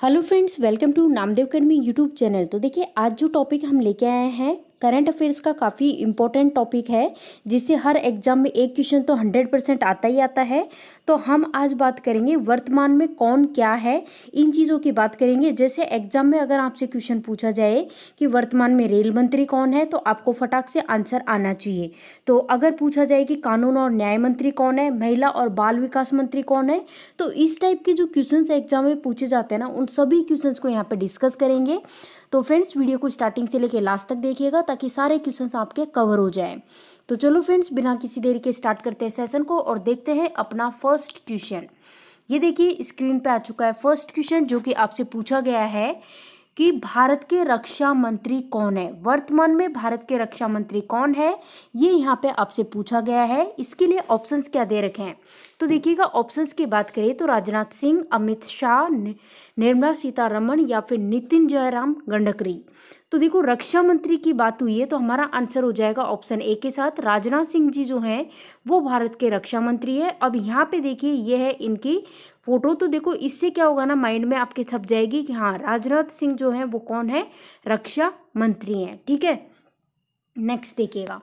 Hello friends, welcome to Namdev Karmi YouTube channel. तो देखिए, आज जो टॉपिक हम लेके आए हैं करंट अफेयर्स का काफ़ी इंपॉर्टेंट टॉपिक है, जिससे हर एग्जाम में एक क्वेश्चन तो 100% आता ही आता है। तो हम आज बात करेंगे वर्तमान में कौन क्या है, इन चीज़ों की बात करेंगे। जैसे एग्जाम में अगर आपसे क्वेश्चन पूछा जाए कि वर्तमान में रेल मंत्री कौन है, तो आपको फटाक से आंसर आना चाहिए। तो अगर पूछा जाए कि कानून और न्याय मंत्री कौन है, महिला और बाल विकास मंत्री कौन है, तो इस टाइप के जो क्वेश्चंस एग्जाम में पूछे जाते हैं ना, उन सभी क्वेश्चंस को यहाँ पे डिस्कस करेंगे। तो फ्रेंड्स, वीडियो को स्टार्टिंग से लेके लास्ट तक देखिएगा ताकि सारे क्वेश्चंस आपके कवर हो जाए। तो चलो फ्रेंड्स, बिना किसी देरी के स्टार्ट करते हैं सेशन को और देखते हैं अपना फर्स्ट क्वेश्चन। ये देखिए, स्क्रीन पे आ चुका है फर्स्ट क्वेश्चन, जो कि आपसे पूछा गया है कि भारत के रक्षा मंत्री कौन है। वर्तमान में भारत के रक्षा मंत्री कौन है, ये यहाँ पे आपसे पूछा गया है। इसके लिए ऑप्शंस क्या दे रखे हैं, तो देखिएगा। ऑप्शंस की बात करें तो राजनाथ सिंह, अमित शाह, निर्मला सीतारमण या फिर नितिन जयराम गडकरी। तो देखो, रक्षा मंत्री की बात हुई है तो हमारा आंसर हो जाएगा ऑप्शन ए के साथ। राजनाथ सिंह जी जो हैं वो भारत के रक्षा मंत्री है। अब यहाँ पे देखिए, ये है इनकी फोटो। तो देखो, इससे क्या होगा ना, माइंड में आपके छप जाएगी कि हाँ, राजनाथ सिंह जो है वो कौन है, रक्षा मंत्री हैं। ठीक है, नेक्स्ट देखिएगा।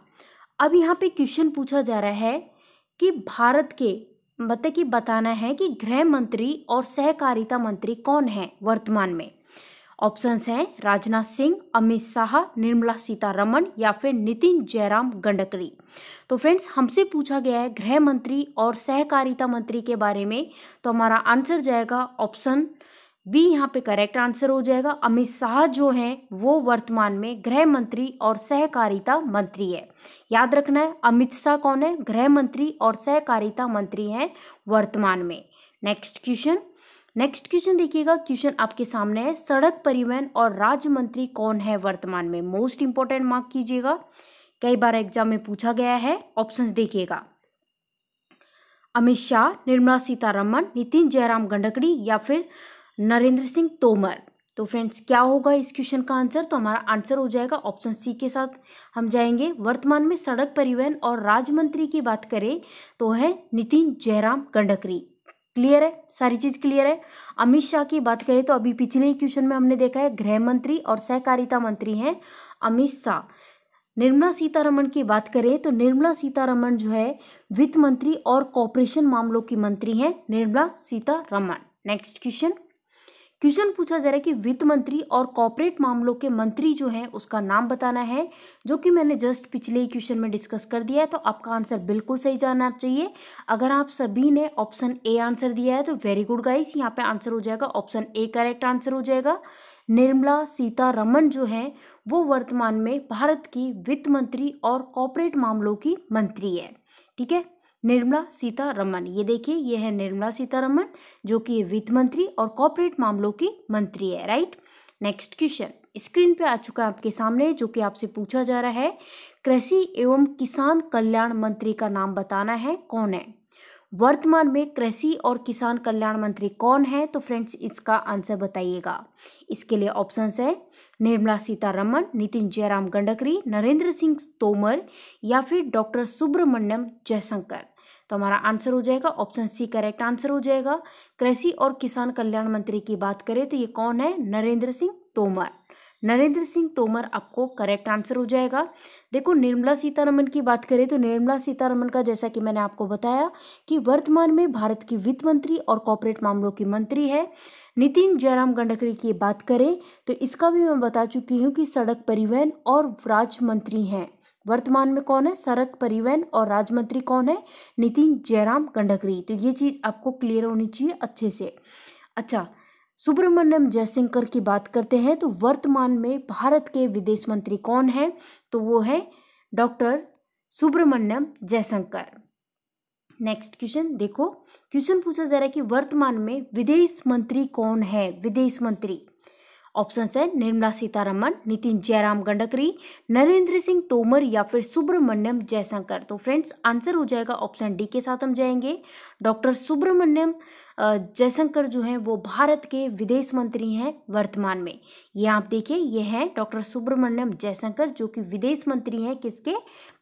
अब यहाँ पे क्वेश्चन पूछा जा रहा है कि भारत के मतलब कि बताना है कि गृह मंत्री और सहकारिता मंत्री कौन है वर्तमान में। ऑप्शंस हैं राजनाथ सिंह, अमित शाह, निर्मला सीतारमण या फिर नितिन जयराम गडकरी। तो फ्रेंड्स, हमसे पूछा गया है गृह मंत्री और सहकारिता मंत्री के बारे में, तो हमारा आंसर जाएगा ऑप्शन बी। यहाँ पे करेक्ट आंसर हो जाएगा। अमित शाह जो हैं वो वर्तमान में गृह मंत्री और सहकारिता मंत्री है। याद रखना है, अमित शाह कौन है, गृह मंत्री और सहकारिता मंत्री हैं वर्तमान में। नेक्स्ट क्वेश्चन देखिएगा। क्वेश्चन आपके सामने है, सड़क परिवहन और राज्य मंत्री कौन है वर्तमान में। मोस्ट इंपोर्टेंट मार्क कीजिएगा, कई बार एग्जाम में पूछा गया है। ऑप्शंस देखिएगा, अमित शाह, निर्मला सीतारमण, नितिन जयराम गडकरी या फिर नरेंद्र सिंह तोमर। तो फ्रेंड्स, क्या होगा इस क्वेश्चन का आंसर, तो हमारा आंसर हो जाएगा ऑप्शन सी के साथ हम जाएंगे। वर्तमान में सड़क परिवहन और राज्य मंत्री की बात करें तो है नितिन जयराम गडकरी। क्लियर है, सारी चीज क्लियर है। अमित शाह की बात करें तो अभी पिछले ही क्वेश्चन में हमने देखा है गृह मंत्री और सहकारिता मंत्री हैं अमित शाह। निर्मला सीतारमण की बात करें तो निर्मला सीतारमण जो है वित्त मंत्री और कॉर्पोरेशन मामलों की मंत्री हैं निर्मला सीतारमण। नेक्स्ट क्वेश्चन पूछा जा रहा है कि वित्त मंत्री और कॉर्पोरेट मामलों के मंत्री जो हैं उसका नाम बताना है, जो कि मैंने जस्ट पिछले ही क्वेश्चन में डिस्कस कर दिया है। तो आपका आंसर बिल्कुल सही जाना चाहिए। अगर आप सभी ने ऑप्शन ए आंसर दिया है तो वेरी गुड गाइस, यहाँ पे आंसर हो जाएगा ऑप्शन ए करेक्ट आंसर हो जाएगा। निर्मला सीतारमण जो है वो वर्तमान में भारत की वित्त मंत्री और कॉर्पोरेट मामलों की मंत्री है। ठीक है, निर्मला सीतारमण, ये देखिए, ये है निर्मला सीतारमण जो कि वित्त मंत्री और कॉर्पोरेट मामलों की मंत्री है। राइट, नेक्स्ट क्वेश्चन स्क्रीन पे आ चुका है आपके सामने, जो कि आपसे पूछा जा रहा है कृषि एवं किसान कल्याण मंत्री का नाम बताना है, कौन है वर्तमान में कृषि और किसान कल्याण मंत्री कौन है। तो फ्रेंड्स, इसका आंसर बताइएगा। इसके लिए ऑप्शंस है निर्मला सीतारमण, नितिन जयराम गडकरी, नरेंद्र सिंह तोमर या फिर डॉक्टर सुब्रमण्यम जयशंकर। तो हमारा आंसर हो जाएगा ऑप्शन सी करेक्ट आंसर हो जाएगा। कृषि और किसान कल्याण मंत्री की बात करें तो ये कौन है, नरेंद्र सिंह तोमर। नरेंद्र सिंह तोमर आपको करेक्ट आंसर हो जाएगा। देखो, निर्मला सीतारमण की बात करें तो निर्मला सीतारमण का, जैसा कि मैंने आपको बताया कि वर्तमान में भारत की वित्त मंत्री और कॉर्पोरेट मामलों की मंत्री है। नितिन जयराम गडकरी की बात करें तो इसका भी मैं बता चुकी हूँ कि सड़क परिवहन और राज्य मंत्री हैं। वर्तमान में कौन है, सड़क परिवहन और राज्य मंत्री कौन है, नितिन जयराम गडकरी। तो ये चीज़ आपको क्लियर होनी चाहिए अच्छे से। अच्छा, सुब्रमण्यम जयशंकर की बात करते हैं तो वर्तमान में भारत के विदेश मंत्री कौन है, तो वो है doctor Subrahmanyam Jaishankar. Next question देखो, क्वेश्चन पूछा जा रहा है कि वर्तमान में विदेश मंत्री कौन है, विदेश मंत्री। ऑप्शन है निर्मला सीतारमण, नितिन जयराम गडकरी, नरेंद्र सिंह तोमर या फिर सुब्रमण्यम जयशंकर। तो फ्रेंड्स, आंसर हो जाएगा ऑप्शन डी के साथ हम जाएंगे, डॉक्टर सुब्रमण्यम जयशंकर जो हैं वो भारत के विदेश मंत्री हैं वर्तमान में। ये आप देखिए, ये हैं डॉक्टर सुब्रमण्यम जयशंकर जो कि विदेश मंत्री हैं किसके,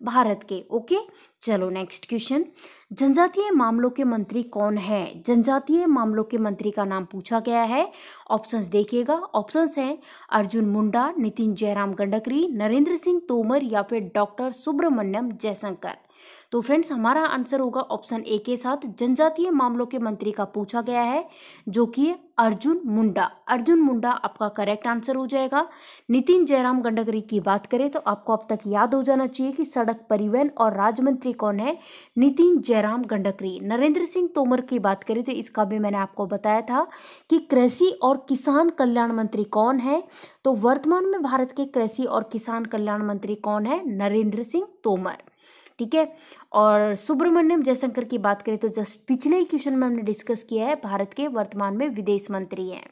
भारत के। ओके, चलो नेक्स्ट क्वेश्चन, जनजातीय मामलों के मंत्री कौन है? जनजातीय मामलों के मंत्री का नाम पूछा गया है। ऑप्शंस देखिएगा, ऑप्शंस हैं अर्जुन मुंडा, नितिन जयराम गंडकरी, नरेंद्र सिंह तोमर या फिर डॉक्टर सुब्रमण्यम जयशंकर। तो फ्रेंड्स हमारा आंसर होगा ऑप्शन ए के साथ, जनजातीय मामलों के मंत्री का पूछा गया है जो कि अर्जुन मुंडा। अर्जुन मुंडा आपका करेक्ट आंसर हो जाएगा। नितिन जयराम गंडकरी की बात करें तो आपको अब तक याद हो जाना चाहिए कि सड़क परिवहन और राज्य मंत्री कौन है, नितिन जयराम गंडकरी। नरेंद्र सिंह तोमर की बात करें तो इसका भी मैंने आपको बताया था कि कृषि और किसान कल्याण मंत्री कौन है, तो वर्तमान में भारत के कृषि और किसान कल्याण मंत्री कौन है, नरेंद्र सिंह तोमर। ठीक है, और सुब्रमण्यम जयशंकर की बात करें तो जस्ट पिछले ही क्वेश्चन में हमने डिस्कस किया है, भारत के वर्तमान में विदेश मंत्री हैं।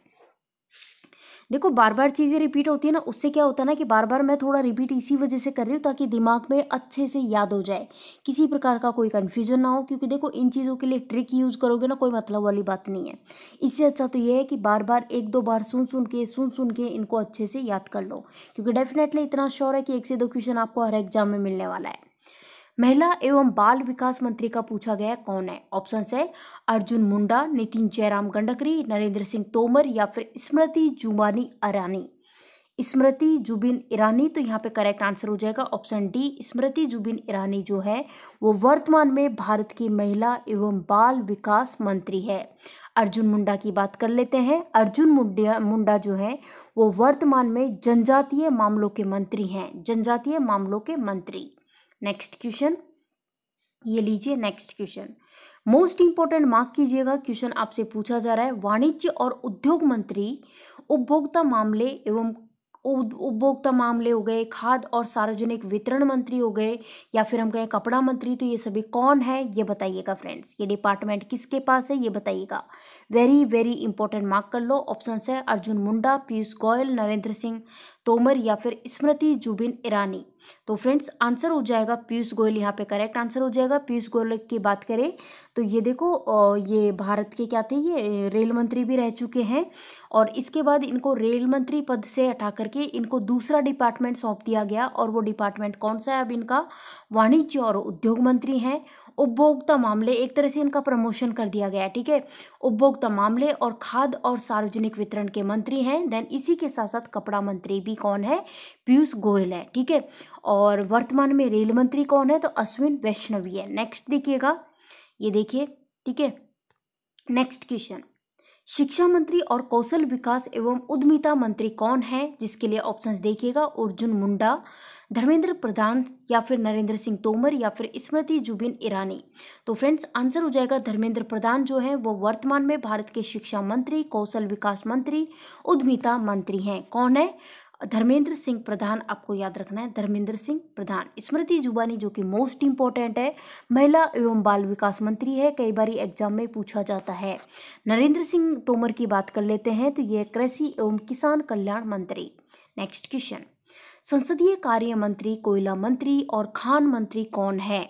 देखो बार बार चीज़ें रिपीट होती है ना, उससे क्या होता है ना कि बार बार मैं थोड़ा रिपीट इसी वजह से कर रही हूँ ताकि दिमाग में अच्छे से याद हो जाए, किसी प्रकार का कोई कन्फ्यूजन ना हो। क्योंकि देखो इन चीज़ों के लिए ट्रिक यूज़ करोगे ना, कोई मतलब वाली बात नहीं है। इससे अच्छा तो ये है कि बार बार एक दो बार सुन सुन के इनको अच्छे से याद कर लो, क्योंकि डेफिनेटली इतना श्योर है कि 1 से 2 क्वेश्चन आपको हर एग्जाम में मिलने वाला है। महिला एवं बाल विकास मंत्री का पूछा गया कौन है? ऑप्शंस है अर्जुन मुंडा, नितिन जयराम गंडकरी, नरेंद्र सिंह तोमर या फिर स्मृति जुबिन ईरानी। स्मृति जुबिन ईरानी, तो यहाँ पे करेक्ट आंसर हो जाएगा ऑप्शन डी, स्मृति जुबिन ईरानी जो है वो वर्तमान में भारत की महिला एवं बाल विकास मंत्री है। अर्जुन मुंडा की बात कर लेते हैं। अर्जुन मुंडा जो है वो वर्तमान में जनजातीय मामलों के मंत्री हैं, जनजातीय मामलों के मंत्री। नेक्स्ट क्वेश्चन, ये लीजिए next question, most important mark कीजिएगा। क्वेश्चन आपसे पूछा जा रहा है, वाणिज्य और उद्योग मंत्री, उपभोक्ता मामले एवं उपभोक्ता मामले हो गए, खाद्य और सार्वजनिक वितरण मंत्री हो गए, या फिर हम कहें कपड़ा मंत्री, तो ये सभी कौन है ये बताइएगा फ्रेंड्स। ये डिपार्टमेंट किसके पास है ये बताइएगा, वेरी वेरी इंपॉर्टेंट मार्क कर लो। ऑप्शन है अर्जुन मुंडा, पीयूष गोयल, नरेंद्र सिंह तोमर या फिर स्मृति जुबिन ईरानी। तो फ्रेंड्स आंसर हो जाएगा पीयूष गोयल, यहाँ पे करेक्ट आंसर हो जाएगा। पीयूष गोयल की बात करें तो ये देखो ये भारत के क्या थे, ये रेल मंत्री भी रह चुके हैं, और इसके बाद इनको रेल मंत्री पद से हटा करके इनको दूसरा डिपार्टमेंट सौंप दिया गया, और वो डिपार्टमेंट कौन सा है, अब इनका वाणिज्य और उद्योग मंत्री हैं। उपभोक्ता मामले, एक तरह से इनका प्रमोशन कर दिया गया है, ठीक है। उपभोक्ता मामले और खाद्य और सार्वजनिक वितरण के मंत्री हैं। देन इसी के साथ साथ कपड़ा मंत्री भी कौन है, पीयूष गोयल है, ठीक है। और वर्तमान में रेल मंत्री कौन है, तो अश्विन वैष्णवी है। नेक्स्ट देखिएगा, ये देखिए, ठीक है। नेक्स्ट क्वेश्चन, शिक्षा मंत्री और कौशल विकास एवं उद्यमिता मंत्री कौन है, जिसके लिए ऑप्शंस देखिएगा, अर्जुन मुंडा, धर्मेंद्र प्रधान या फिर नरेंद्र सिंह तोमर या फिर स्मृति जुबिन ईरानी। तो फ्रेंड्स आंसर हो जाएगा धर्मेंद्र प्रधान जो है वो वर्तमान में भारत के शिक्षा मंत्री, कौशल विकास मंत्री, उद्यमिता मंत्री हैं। कौन है, धर्मेंद्र सिंह प्रधान, आपको याद रखना है धर्मेंद्र सिंह प्रधान। स्मृति जुबिन जो कि मोस्ट इंपॉर्टेंट है, महिला एवं बाल विकास मंत्री है, कई बार एग्जाम में पूछा जाता है। नरेंद्र सिंह तोमर की बात कर लेते हैं तो ये कृषि एवं किसान कल्याण मंत्री। नेक्स्ट क्वेश्चन, संसदीय कार्य मंत्री, कोयला मंत्री और खान मंत्री कौन है?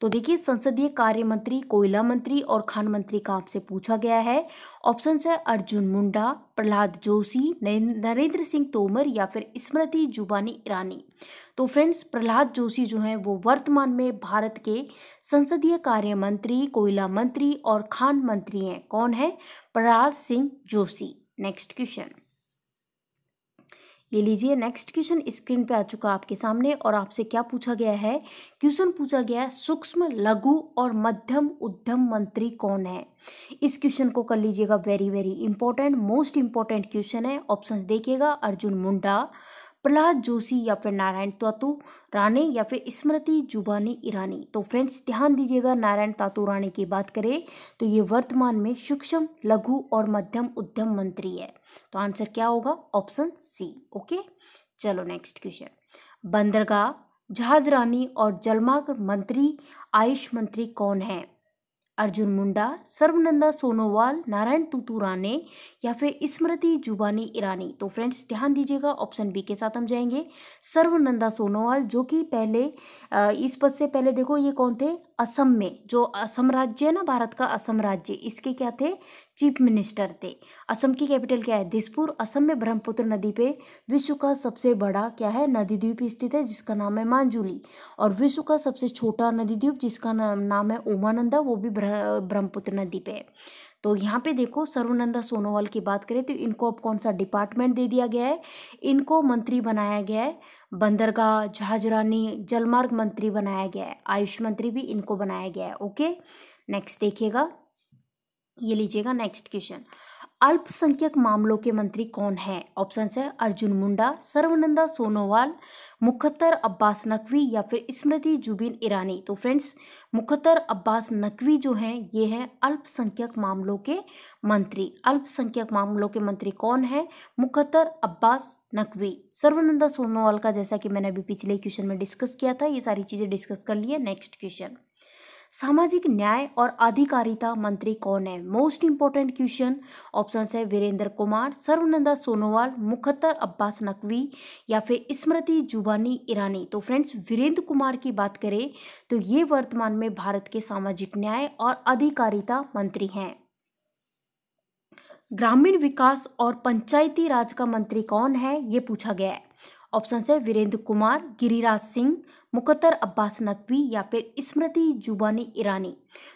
तो देखिए संसदीय कार्य मंत्री, कोयला मंत्री और खान मंत्री का आपसे पूछा गया है। ऑप्शन है अर्जुन मुंडा, प्रहलाद जोशी, नरेंद्र सिंह तोमर या फिर स्मृति जुबिन ईरानी। तो फ्रेंड्स प्रहलाद जोशी जो हैं वो वर्तमान में भारत के संसदीय कार्य मंत्री, कोयला मंत्री और खान मंत्री हैं। कौन है, प्रहलाद सिंह जोशी। नेक्स्ट क्वेश्चन, ये लीजिए नेक्स्ट क्वेश्चन स्क्रीन पे आ चुका आपके सामने, और आपसे क्या पूछा गया है, क्वेश्चन पूछा गया है सूक्ष्म लघु और मध्यम उद्यम मंत्री कौन है। इस क्वेश्चन को कर लीजिएगा very very important, most important question है। ऑप्शंस देखिएगा, अर्जुन मुंडा, प्रहलाद जोशी या फिर नारायण तातू राणे या फिर स्मृति जुबिन ईरानी। तो फ्रेंड्स ध्यान दीजिएगा, नारायण तातू राणे की बात करें तो ये वर्तमान में सूक्ष्म लघु और मध्यम उद्यम मंत्री है। तो आंसर क्या होगा, ऑप्शन सी। ओके, चलो नेक्स्ट क्वेश्चन, बंदरगाह, जहाजरानी और जलमार्ग मंत्री, आयुष मंत्री कौन है? अर्जुन मुंडा, सर्बानंद सोनोवाल, नारायण तातू राणे या फिर स्मृति जुबिन ईरानी। तो फ्रेंड्स ध्यान दीजिएगा, ऑप्शन बी के साथ हम जाएंगे, सर्बानंद सोनोवाल, जो कि पहले इस पद से पहले देखो ये कौन थे, असम में, जो असम राज्य है ना भारत का, असम राज्य, इसके क्या थे, चीफ मिनिस्टर थे। असम की कैपिटल क्या है? दिसपुर। असम में ब्रह्मपुत्र नदी पे विश्व का सबसे बड़ा क्या है? नदी द्वीप स्थित है जिसका नाम है मांजुली। और विश्व का सबसे छोटा नदी द्वीप जिसका नाम है उमानंदा, वो भी ब्रह्मपुत्र नदी पे है। तो यहाँ पे देखो सर्बानंद सोनोवाल की बात करें तो इनको अब कौन सा डिपार्टमेंट दे दिया गया है? इनको मंत्री बनाया गया है, बंदरगाह, जहाजरानी, जलमार्ग मंत्री बनाया गया है, आयुष मंत्री भी इनको बनाया गया है। ओके, नेक्स्ट देखिएगा, ये लीजिएगा नेक्स्ट क्वेश्चन। अल्पसंख्यक मामलों के मंत्री कौन है? ऑप्शन है अर्जुन मुंडा, सर्बानंद सोनोवाल, मुख्तार अब्बास नकवी या फिर स्मृति जुबिन ईरानी। तो फ्रेंड्स मुख्तार अब्बास नकवी जो हैं ये हैं अल्पसंख्यक मामलों के मंत्री। अल्पसंख्यक मामलों के मंत्री कौन है? मुख्तार अब्बास नकवी। सर्बानंद सोनोवाल का जैसा कि मैंने अभी पिछले क्वेश्चन में डिस्कस किया था, ये सारी चीजें डिस्कस कर लिए। नेक्स्ट क्वेश्चन, सामाजिक न्याय और अधिकारिता मंत्री कौन है? Most important question. ऑप्शन है वीरेंद्र कुमार, सर्बानंद सोनोवाल, मुख्तार अब्बास नकवी या फिर स्मृति जुबिन ईरानी। तो फ्रेंड्स वीरेंद्र कुमार की बात करें तो ये वर्तमान में भारत के सामाजिक न्याय और अधिकारिता मंत्री हैं। ग्रामीण विकास और पंचायती राज का मंत्री कौन है? ये पूछा गया है। ऑप्शन है वीरेंद्र कुमार, गिरिराज सिंह, मुख्तार अब्बास नकवी या फिर स्मृति जुबिन ईरानी।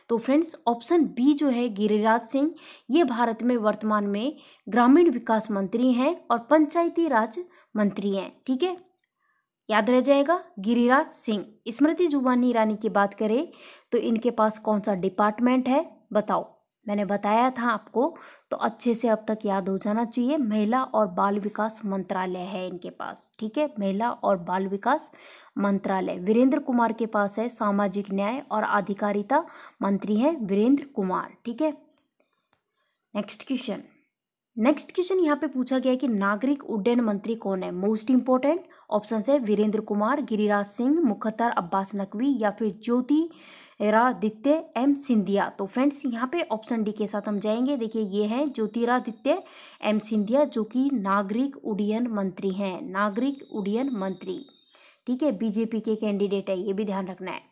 तो फ्रेंड्स ऑप्शन बी जो है गिरिराज सिंह, ये भारत में वर्तमान में ग्रामीण विकास मंत्री हैं और पंचायती राज मंत्री हैं। ठीक है, याद रह जाएगा गिरिराज सिंह। स्मृति जुबिन ईरानी की बात करें तो इनके पास कौन सा डिपार्टमेंट है? बताओ, मैंने बताया था आपको, तो अच्छे से अब तक याद हो जाना चाहिए। महिला और बाल विकास मंत्रालय है इनके पास। ठीक है, महिला और बाल विकास मंत्रालय। वीरेंद्र कुमार के पास है सामाजिक न्याय और अधिकारिता मंत्री हैं वीरेंद्र कुमार। ठीक है, नेक्स्ट क्वेश्चन यहाँ पे पूछा गया है कि नागरिक उड्डयन मंत्री कौन है? Most important. ऑप्शन है वीरेंद्र कुमार, गिरिराज सिंह, मुख्तार अब्बास नकवी या फिर ज्योतिरादित्य एम सिंधिया। तो फ्रेंड्स यहाँ पे ऑप्शन डी के साथ हम जाएंगे। देखिए ये है ज्योतिरादित्य एम सिंधिया जो कि नागरिक उड्डयन मंत्री हैं, नागरिक उड्डयन मंत्री। ठीक है, बीजेपी के कैंडिडेट है, ये भी ध्यान रखना है।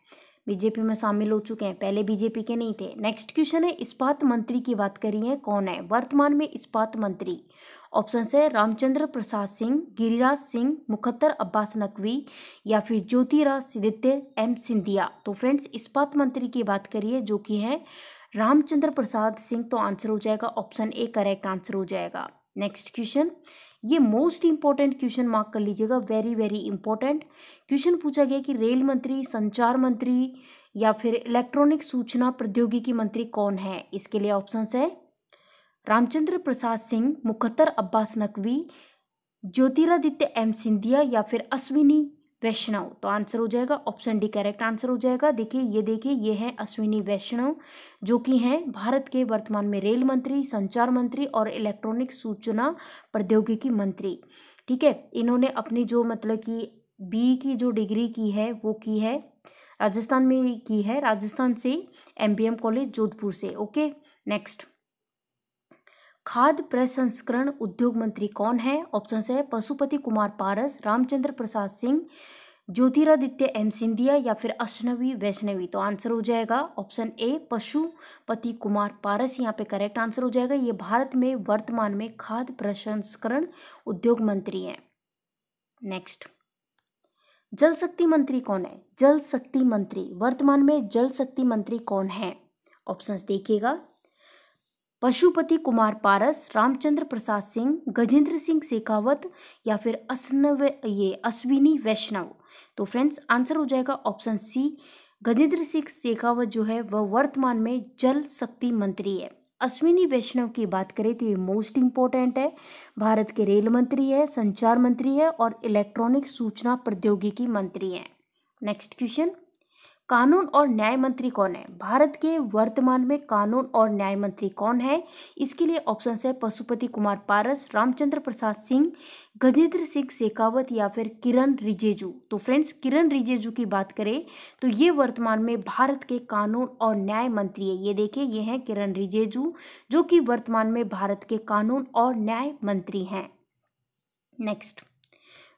बीजेपी में शामिल हो चुके हैं, पहले बीजेपी के नहीं थे। नेक्स्ट क्वेश्चन है इस्पात मंत्री की बात करिए कौन है वर्तमान में इस्पात मंत्री? ऑप्शन है रामचंद्र प्रसाद सिंह, गिरिराज सिंह, मुख्तार अब्बास नकवी या फिर ज्योतिरादित्य एम सिंधिया। तो फ्रेंड्स इस्पात मंत्री की बात करिए जो कि है रामचंद्र प्रसाद सिंह, तो आंसर हो जाएगा ऑप्शन ए करेक्ट आंसर हो जाएगा। नेक्स्ट क्वेश्चन, ये मोस्ट इंपॉर्टेंट क्वेश्चन मार्क कर लीजिएगा, वेरी वेरी इंपॉर्टेंट क्वेश्चन पूछा गया कि रेल मंत्री, संचार मंत्री या फिर इलेक्ट्रॉनिक सूचना प्रौद्योगिकी मंत्री कौन है? इसके लिए ऑप्शन है रामचंद्र प्रसाद सिंह, मुख्तार अब्बास नकवी, ज्योतिरादित्य एम सिंधिया या फिर अश्विनी वैष्णव। तो आंसर हो जाएगा ऑप्शन डी करेक्ट आंसर हो जाएगा। देखिए ये है अश्विनी वैष्णव जो कि हैं भारत के वर्तमान में रेल मंत्री, संचार मंत्री और इलेक्ट्रॉनिक सूचना प्रौद्योगिकी मंत्री। ठीक है, इन्होंने अपनी जो मतलब कि बी की जो डिग्री की है वो की है राजस्थान में की है, राजस्थान से एमबीएम कॉलेज जोधपुर से। ओके, नेक्स्ट, खाद्य प्रसंस्करण उद्योग मंत्री कौन है? ऑप्शन है पशुपति कुमार पारस, रामचंद्र प्रसाद सिंह, ज्योतिरादित्य एम सिंधिया या फिर अश्विनी वैष्णवी। तो आंसर हो जाएगा ऑप्शन ए पशुपति कुमार पारस, यहाँ पे करेक्ट आंसर हो जाएगा। ये भारत में वर्तमान में खाद्य प्रसंस्करण उद्योग मंत्री हैं। नेक्स्ट, जल शक्ति मंत्री कौन है? जल शक्ति मंत्री वर्तमान में जल शक्ति मंत्री कौन है? ऑप्शंस देखिएगा, पशुपति कुमार पारस, रामचंद्र प्रसाद सिंह, गजेंद्र सिंह शेखावत या फिर अश्विनी वैष्णव। तो फ्रेंड्स आंसर हो जाएगा ऑप्शन सी, गजेंद्र सिंह शेखावत जो है वह वर्तमान में जल शक्ति मंत्री है। अश्विनी वैष्णव की बात करें तो ये मोस्ट इंपॉर्टेंट है, भारत के रेल मंत्री है, संचार मंत्री है और इलेक्ट्रॉनिक सूचना प्रौद्योगिकी मंत्री हैं। नेक्स्ट क्वेश्चन, कानून और न्याय मंत्री कौन है? भारत के वर्तमान में कानून और न्याय मंत्री कौन है? इसके लिए ऑप्शन है पशुपति कुमार पारस, रामचंद्र प्रसाद सिंह, गजेंद्र सिंह शेखावत या फिर किरण रिजिजू। तो फ्रेंड्स किरण रिजिजू की बात करें तो ये वर्तमान में भारत के कानून और न्याय मंत्री है। ये देखिए ये हैं किरण रिजिजू जो कि वर्तमान में भारत के कानून और न्याय मंत्री हैं। नेक्स्ट,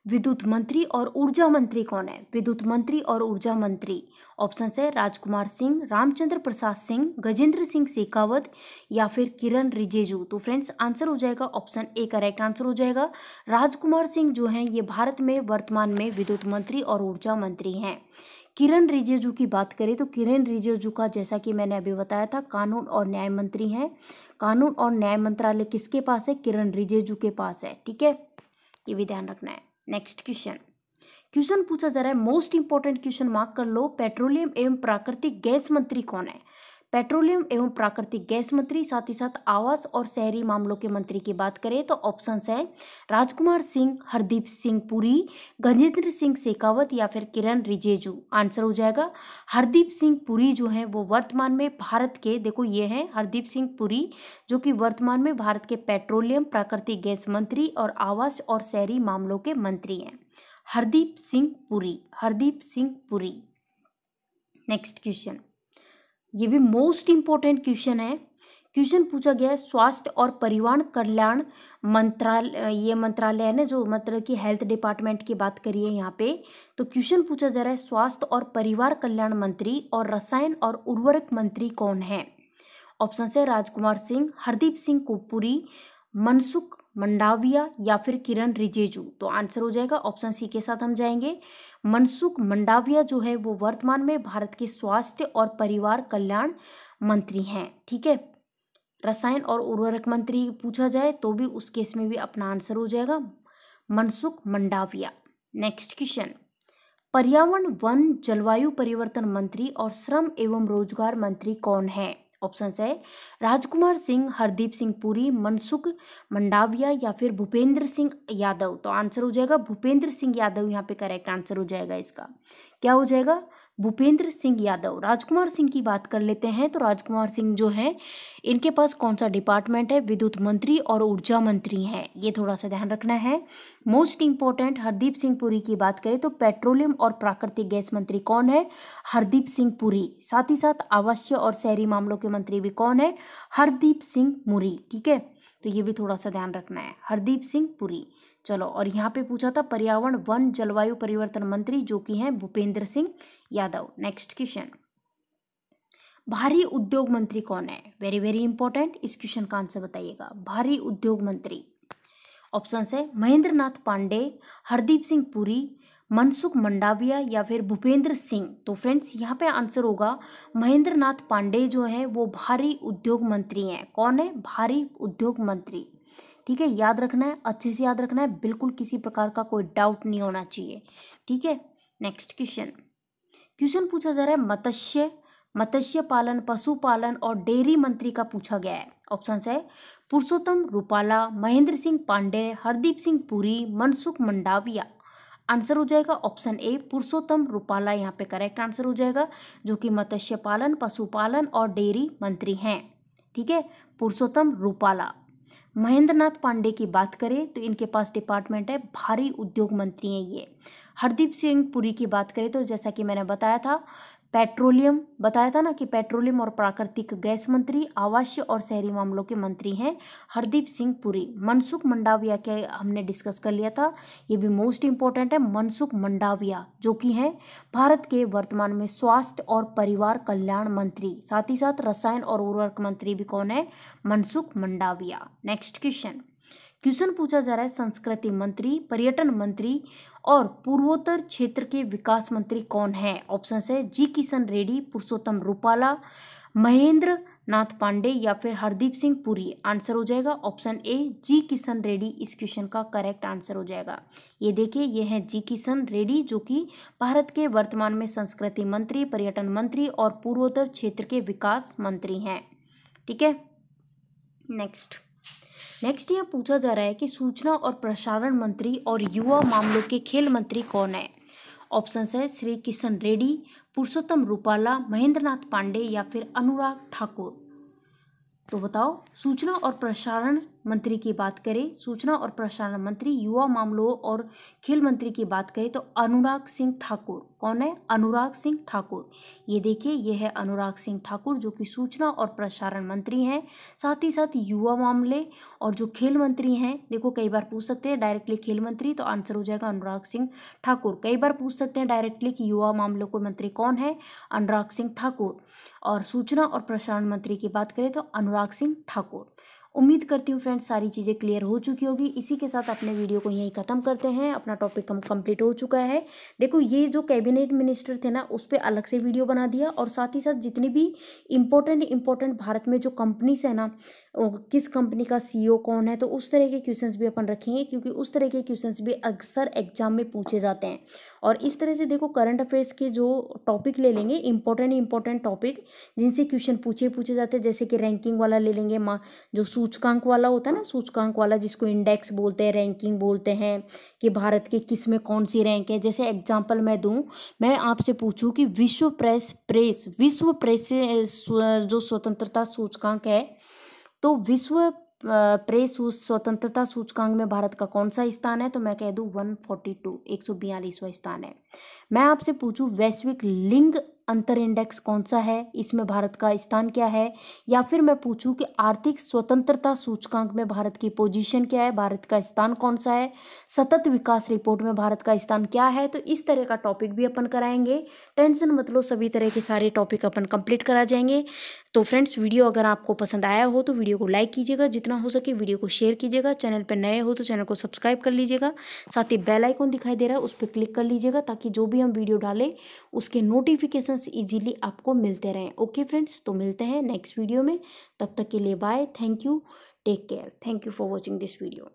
विद्युत मंत्री और ऊर्जा मंत्री कौन है? विद्युत मंत्री और ऊर्जा मंत्री ऑप्शन है राजकुमार सिंह, रामचंद्र प्रसाद सिंह, गजेंद्र सिंह शेखावत या फिर किरण रिजिजू। तो फ्रेंड्स आंसर हो जाएगा ऑप्शन ए करेक्ट आंसर हो जाएगा। राजकुमार सिंह जो हैं ये भारत में वर्तमान में विद्युत मंत्री और ऊर्जा मंत्री हैं। किरण रिजिजू की बात करें तो किरण रिजिजू का जैसा कि मैंने अभी बताया था कानून और न्याय मंत्री हैं। कानून और न्याय मंत्रालय किसके पास है? किरण रिजिजू के पास है। ठीक है, ये भी ध्यान रखना है। नेक्स्ट क्वेश्चन पूछा जा रहा है, मोस्ट इंपॉर्टेंट क्वेश्चन मार्क कर लो, पेट्रोलियम एवं प्राकृतिक गैस मंत्री कौन है? पेट्रोलियम एवं प्राकृतिक गैस मंत्री, साथ ही साथ आवास और शहरी मामलों के मंत्री की बात करें तो ऑप्शंस है राजकुमार सिंह, हरदीप सिंह पुरी, गजेंद्र सिंह शेखावत या फिर किरण रिजिजू। आंसर हो जाएगा हरदीप सिंह पुरी जो है वो वर्तमान में भारत के, देखो ये है हरदीप सिंह पुरी जो कि वर्तमान में भारत के पेट्रोलियम, प्राकृतिक गैस मंत्री और आवास और शहरी मामलों के मंत्री हैं। हरदीप सिंह पुरी, हरदीप सिंह पुरी। नेक्स्ट क्वेश्चन, ये भी मोस्ट इंपॉर्टेंट क्वेश्चन है। क्वेश्चन पूछा गया है स्वास्थ्य और परिवार कल्याण मंत्रालय, ये मंत्रालय है ना जो मतलब कि हेल्थ डिपार्टमेंट की बात करिए यहाँ पे। तो क्वेश्चन पूछा जा रहा है स्वास्थ्य और परिवार कल्याण मंत्री और रसायन और उर्वरक मंत्री कौन है? ऑप्शन है राजकुमार सिंह, हरदीप सिंह पुरी, मनसुख मंडाविया या फिर किरण रिजिजू। तो आंसर हो जाएगा ऑप्शन सी के साथ हम जाएंगे, मनसुख मंडाविया जो है वो वर्तमान में भारत के स्वास्थ्य और परिवार कल्याण मंत्री हैं। ठीक है, रसायन और उर्वरक मंत्री पूछा जाए तो भी उस केस में भी अपना आंसर हो जाएगा मनसुख मंडाविया। नेक्स्ट क्वेश्चन, पर्यावरण वन जलवायु परिवर्तन मंत्री और श्रम एवं रोजगार मंत्री कौन है? ऑप्शन है राजकुमार सिंह, हरदीप सिंह पुरी, मनसुख मंडाविया या फिर भूपेंद्र सिंह यादव। तो आंसर हो जाएगा भूपेंद्र सिंह यादव, यहाँ पे करेक्ट आंसर हो जाएगा इसका। क्या हो जाएगा? भूपेंद्र सिंह यादव। राजकुमार सिंह की बात कर लेते हैं तो राजकुमार सिंह जो है इनके पास कौन सा डिपार्टमेंट है? विद्युत मंत्री और ऊर्जा मंत्री हैं, ये थोड़ा सा ध्यान रखना है। मोस्ट इंपॉर्टेंट हरदीप सिंह पुरी की बात करें तो पेट्रोलियम और प्राकृतिक गैस मंत्री कौन है? हरदीप सिंह पुरी। साथ ही साथ आवासीय और शहरी मामलों के मंत्री भी कौन है? हरदीप सिंह पुरी। ठीक है, तो ये भी थोड़ा सा ध्यान रखना है, हरदीप सिंह पुरी। चलो, और यहाँ पे पूछा था पर्यावरण वन जलवायु परिवर्तन मंत्री जो कि हैं भूपेंद्र सिंह यादव। नेक्स्ट क्वेश्चन, भारी उद्योग मंत्री कौन है? वेरी वेरी इंपॉर्टेंट, इस क्वेश्चन का आंसर बताइएगा। भारी उद्योग मंत्री, ऑप्शन है महेंद्र नाथ पांडे, हरदीप सिंह पुरी, मनसुख मंडाविया या फिर भूपेंद्र सिंह। तो फ्रेंड्स यहाँ पे आंसर होगा महेंद्र नाथ पांडे जो है वो भारी उद्योग मंत्री हैं। कौन है? भारी उद्योग मंत्री। ठीक है, याद रखना है, अच्छे से याद रखना है, बिल्कुल किसी प्रकार का कोई डाउट नहीं होना चाहिए। ठीक है, नेक्स्ट क्वेश्चन पूछा जा रहा है मत्स्य पालन, पशुपालन और डेयरी मंत्री का पूछा गया है। ऑप्शन है पुरुषोत्तम रूपाला, महेंद्र सिंह पांडे, हरदीप सिंह पुरी, मनसुख मंडाविया। आंसर हो जाएगा ऑप्शन ए पुरुषोत्तम रूपाला, यहाँ पे करेक्ट आंसर हो जाएगा, जो कि मत्स्य पालन, पशुपालन और डेयरी मंत्री हैं। ठीक है, पुरुषोत्तम रूपाला। महेंद्र नाथ पांडे की बात करें तो इनके पास डिपार्टमेंट है भारी उद्योग मंत्री हैं ये। हरदीप सिंह पुरी की बात करें तो जैसा कि मैंने बताया था बताया था ना कि पेट्रोलियम और प्राकृतिक गैस मंत्री, आवासीय और शहरी मामलों के मंत्री हैं हरदीप सिंह पुरी। मनसुख मंडाविया के हमने डिस्कस कर लिया था, ये भी मोस्ट इंपॉर्टेंट है, मनसुख मंडाविया जो कि हैं भारत के वर्तमान में स्वास्थ्य और परिवार कल्याण मंत्री। साथ ही साथ रसायन और उर्वरक मंत्री भी कौन है? मनसुख मंडाविया। नेक्स्ट क्वेश्चन पूछा जा रहा है संस्कृति मंत्री, पर्यटन मंत्री और पूर्वोत्तर क्षेत्र के विकास मंत्री कौन है? ऑप्शन है जी किशन रेड्डी, पुरुषोत्तम रूपाला, महेंद्र नाथ पांडे या फिर हरदीप सिंह पुरी। आंसर हो जाएगा ऑप्शन ए जी किशन रेड्डी, इस क्वेश्चन का करेक्ट आंसर हो जाएगा। ये देखिए, ये है जी किशन रेड्डी जो कि भारत के वर्तमान में संस्कृति मंत्री, पर्यटन मंत्री और पूर्वोत्तर क्षेत्र के विकास मंत्री हैं। ठीक है, नेक्स्ट यहाँ पूछा जा रहा है कि सूचना और प्रसारण मंत्री और युवा मामलों के खेल मंत्री कौन है? ऑप्शन है श्री किशन रेड्डी, पुरुषोत्तम रूपाला, महेंद्र नाथ पांडे या फिर अनुराग ठाकुर। तो बताओ, सूचना और प्रसारण मंत्री की बात करें, सूचना और प्रसारण मंत्री, युवा मामलों और खेल मंत्री की बात करें तो अनुराग सिंह ठाकुर। कौन है? अनुराग सिंह ठाकुर। ये देखिए, ये है अनुराग सिंह ठाकुर जो कि सूचना और प्रसारण मंत्री हैं। साथ ही साथ युवा मामले और जो खेल मंत्री हैं, देखो कई बार पूछ सकते हैं डायरेक्टली खेल मंत्री, तो आंसर हो जाएगा अनुराग सिंह ठाकुर। कई बार पूछ सकते हैं डायरेक्टली कि युवा मामलों के मंत्री कौन है? अनुराग सिंह ठाकुर। और सूचना और प्रसारण मंत्री की बात करें तो अनुराग सिंह ठाकुर। उम्मीद करती हूँ फ्रेंड्स सारी चीज़ें क्लियर हो चुकी होगी। इसी के साथ अपने वीडियो को यहीं ख़त्म करते हैं। अपना टॉपिक कंप्लीट हो चुका है। देखो, ये जो कैबिनेट मिनिस्टर थे ना, उस पर अलग से वीडियो बना दिया, और साथ ही साथ जितनी भी इम्पोर्टेंट भारत में जो कंपनीज है ना, किस कंपनी का CEO कौन है, तो उस तरह के क्वेश्चंस भी अपन रखेंगे, क्योंकि उस तरह के क्वेश्चंस भी अक्सर एग्जाम में पूछे जाते हैं। और इस तरह से देखो, करंट अफेयर्स के जो टॉपिक ले लेंगे, इंपॉर्टेंट टॉपिक जिनसे क्वेश्चन पूछे जाते हैं, जैसे कि रैंकिंग वाला ले लेंगे, जो सूचकांक वाला होता है ना, सूचकांक वाला जिसको इंडेक्स बोलते हैं, रैंकिंग बोलते हैं, कि भारत के किस में कौन सी रैंक है। जैसे एग्जांपल मैं दूं, मैं आपसे पूछूं कि विश्व प्रेस जो स्वतंत्रता सूचकांक है, तो विश्व प्रेस स्वतंत्रता सूचकांक में भारत का कौन सा स्थान है? तो मैं कह दूं 142, 142वां स्थान है। मैं आपसे पूछूं वैश्विक लिंग अंतर इंडेक्स कौन सा है, इसमें भारत का स्थान क्या है? या फिर मैं पूछूं कि आर्थिक स्वतंत्रता सूचकांक में भारत की पोजीशन क्या है, भारत का स्थान कौन सा है? सतत विकास रिपोर्ट में भारत का स्थान क्या है? तो इस तरह का टॉपिक भी अपन कराएंगे। टेंशन मत लो, सभी तरह के सारे टॉपिक अपन कंप्लीट करा जाएंगे। तो फ्रेंड्स, वीडियो अगर आपको पसंद आया हो तो वीडियो को लाइक कीजिएगा, जितना हो सके वीडियो को शेयर कीजिएगा। चैनल पर नए हो तो चैनल को सब्सक्राइब कर लीजिएगा। साथ ही बेल आइकन दिखाई दे रहा है, उस पर क्लिक कर लीजिएगा, ताकि जो भी हम वीडियो डालें उसके नोटिफिकेशंस इजीली आपको मिलते रहें। ओके फ्रेंड्स, तो मिलते हैं नेक्स्ट वीडियो में। तब तक के लिए bye, thank you, take care, thank you for watching this video.